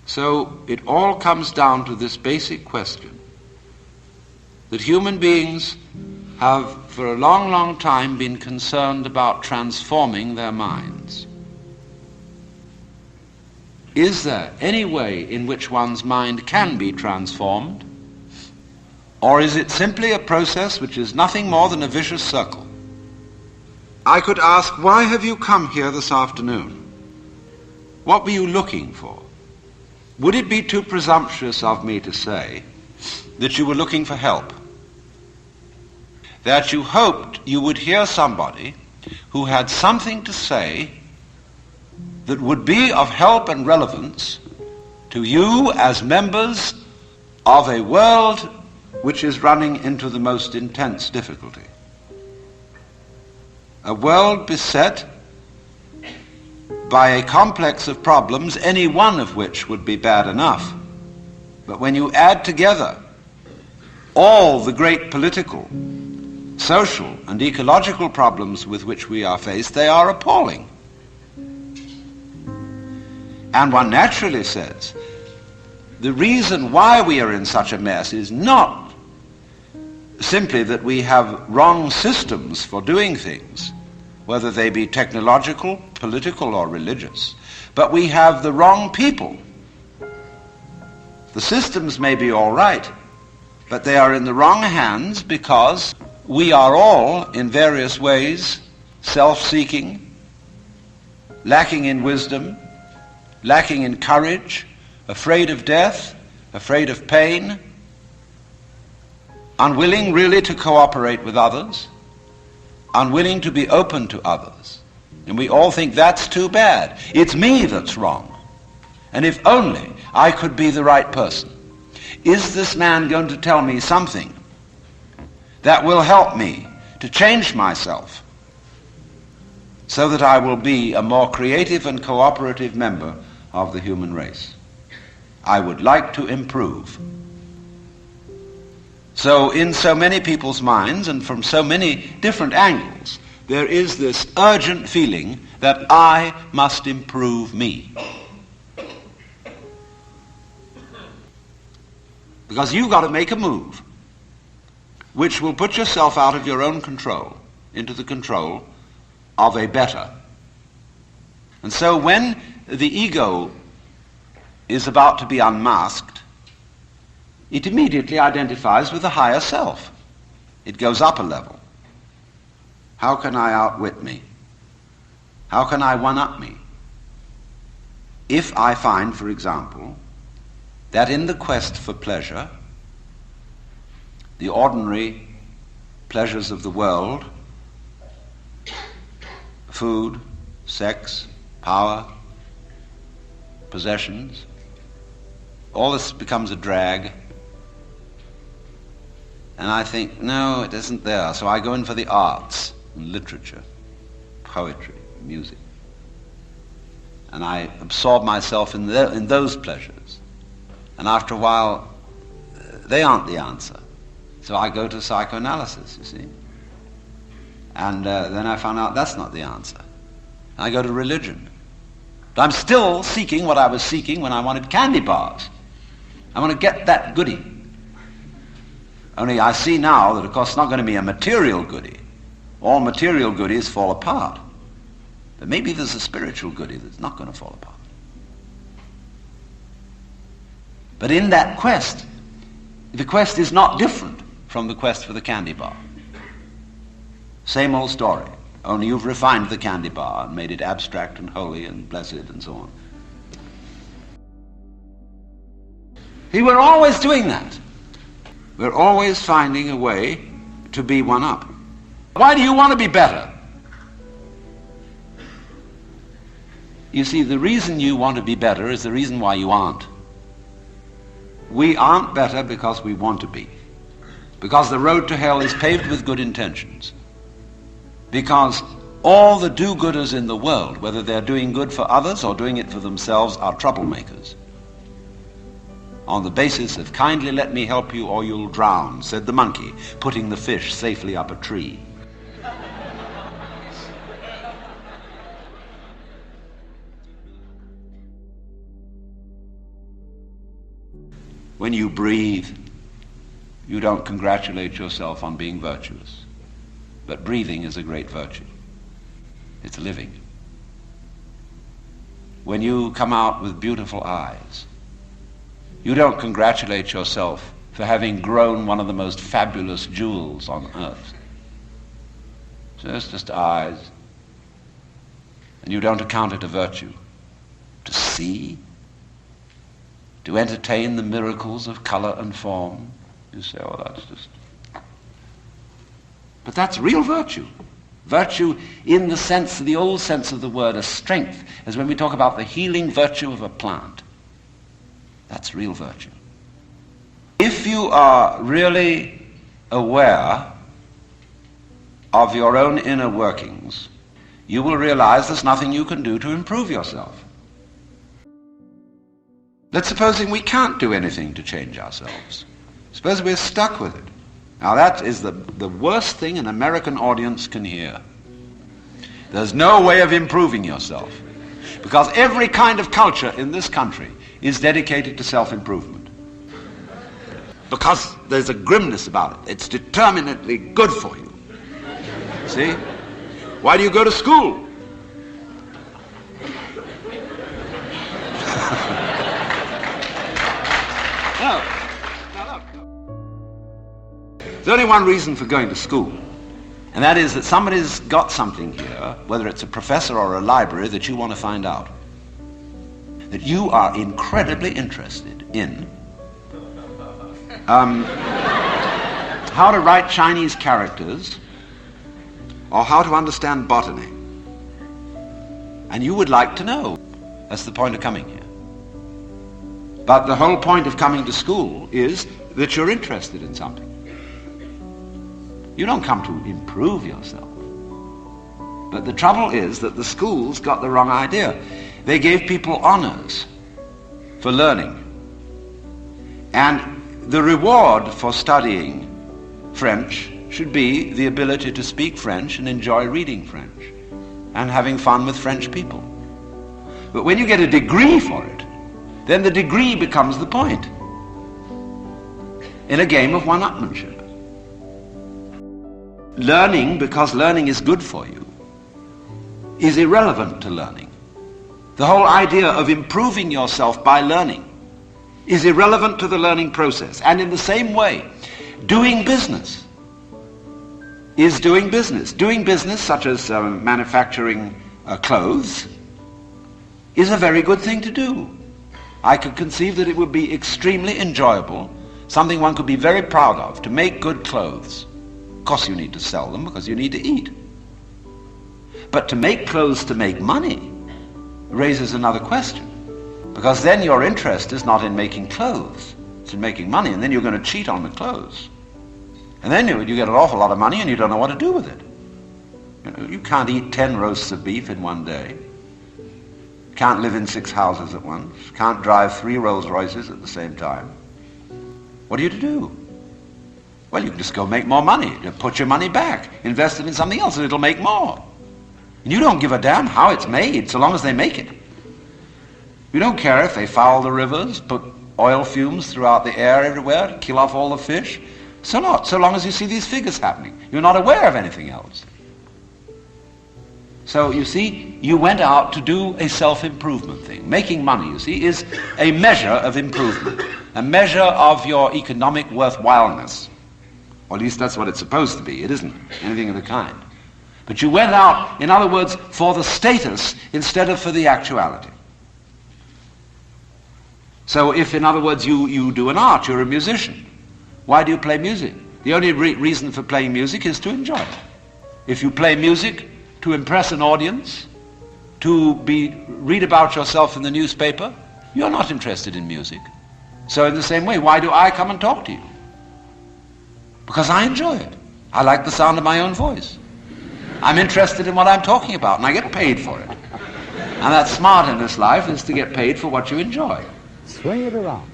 So it all comes down to this basic question, that human beings have for a long, long time been concerned about transforming their minds. Is there any way in which one's mind can be transformed? Or is it simply a process which is nothing more than a vicious circle? I could ask, why have you come here this afternoon? What were you looking for? Would it be too presumptuous of me to say that you were looking for help? That you hoped you would hear somebody who had something to say that would be of help and relevance to you as members of a world which is running into the most intense difficulty. A world beset by a complex of problems, any one of which would be bad enough. But when you add together all the great political, social, and ecological problems with which we are faced, they are appalling. And one naturally says, the reason why we are in such a mess is not simply that we have wrong systems for doing things, whether they be technological, political, or religious, but we have the wrong people. The systems may be all right, but they are in the wrong hands because we are all, in various ways, self-seeking, lacking in wisdom, lacking in courage, afraid of death, afraid of pain, unwilling really to cooperate with others, unwilling to be open to others. And we all think that's too bad. It's me that's wrong. And if only I could be the right person. Is this man going to tell me something that will help me to change myself so that I will be a more creative and cooperative member of the human race? I would like to improve. So in so many people's minds and from so many different angles, there is this urgent feeling that I must improve me. Because you've got to make a move which will put yourself out of your own control into the control of a better. And so when the ego is about to be unmasked, it immediately identifies with the higher self. It goes up a level. How can I outwit me? How can I one-up me? If I find, for example, that in the quest for pleasure, the ordinary pleasures of the world, food, sex, power, possessions, all this becomes a drag. And I think, no, it isn't there. So I go in for the arts, and literature, poetry, music. And I absorb myself in those pleasures. And after a while, they aren't the answer. So I go to psychoanalysis, you see. And then I found out that's not the answer. I go to religion. But I'm still seeking what I was seeking when I wanted candy bars. I want to get that goodie. Only I see now that, of course, it's not going to be a material goodie. All material goodies fall apart. But maybe there's a spiritual goodie that's not going to fall apart. But in that quest, the quest is not different from the quest for the candy bar. Same old story, only you've refined the candy bar and made it abstract and holy and blessed and so on. See, we're always doing that. We're always finding a way to be one up. Why do you want to be better? You see, the reason you want to be better is the reason why you aren't. We aren't better because we want to be. Because the road to hell is paved with good intentions. Because all the do-gooders in the world, whether they're doing good for others or doing it for themselves, are troublemakers. On the basis of kindly let me help you or you'll drown, said the monkey, putting the fish safely up a tree. when you breathe, you don't congratulate yourself on being virtuous. But breathing is a great virtue. It's living. When you come out with beautiful eyes, you don't congratulate yourself for having grown one of the most fabulous jewels on earth. So it's just eyes. And you don't account it a virtue. To see, to entertain the miracles of color and form, you say, oh, that's just... But that's real virtue. Virtue in the sense, the old sense of the word, as strength, as when we talk about the healing virtue of a plant. That's real virtue. If you are really aware of your own inner workings, you will realize there's nothing you can do to improve yourself. Let's supposing we can't do anything to change ourselves. Suppose we're stuck with it. Now that is the worst thing an American audience can hear. There's no way of improving yourself. Because every kind of culture in this country is dedicated to self-improvement. Because there's a grimness about it. It's determinately good for you. See? Why do you go to school? No. There's only one reason for going to school, and that is that somebody's got something here, whether it's a professor or a library, that you want to find out. That you are incredibly interested in how to write Chinese characters or how to understand botany. And you would like to know. That's the point of coming here. But the whole point of coming to school is that you're interested in something. You don't come to improve yourself. But the trouble is that the schools got the wrong idea. They gave people honors for learning. And the reward for studying French should be the ability to speak French and enjoy reading French and having fun with French people. But when you get a degree for it, then the degree becomes the point in a game of one-upmanship. Learning, because learning is good for you, is irrelevant to learning. The whole idea of improving yourself by learning is irrelevant to the learning process. And in the same way, doing business is doing business. Doing business, such as manufacturing clothes, is a very good thing to do. I could conceive that it would be extremely enjoyable, something one could be very proud of, to make good clothes. Of course you need to sell them because you need to eat. But to make clothes to make money raises another question. Because then your interest is not in making clothes, it's in making money, and then you're going to cheat on the clothes. And then you get an awful lot of money and you don't know what to do with it. You can't eat 10 roasts of beef in one day. Can't live in 6 houses at once. Can't drive 3 Rolls Royces at the same time. What are you to do? Well, you can just go make more money. Put your money back. Invest it in something else and it'll make more. And you don't give a damn how it's made so long as they make it. You don't care if they foul the rivers, put oil fumes throughout the air everywhere, kill off all the fish. So not, so long as you see these figures happening. You're not aware of anything else. So, you see, you went out to do a self-improvement thing. Making money, you see, is a measure of improvement, a measure of your economic worthwhileness. Or at least that's what it's supposed to be. It isn't anything of the kind. But you went out, in other words, for the status instead of for the actuality. So if, in other words, you do an art, you're a musician, why do you play music? The only reason for playing music is to enjoy it. If you play music to impress an audience, to read about yourself in the newspaper, you're not interested in music. So in the same way, why do I come and talk to you? Because I enjoy it. I like the sound of my own voice. I'm interested in what I'm talking about, and I get paid for it. And that's smart in this life, is to get paid for what you enjoy. Swing it around.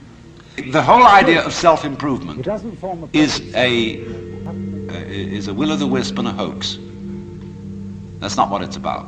The whole idea of self-improvement is a will-o'-the-wisp and a hoax. That's not what it's about.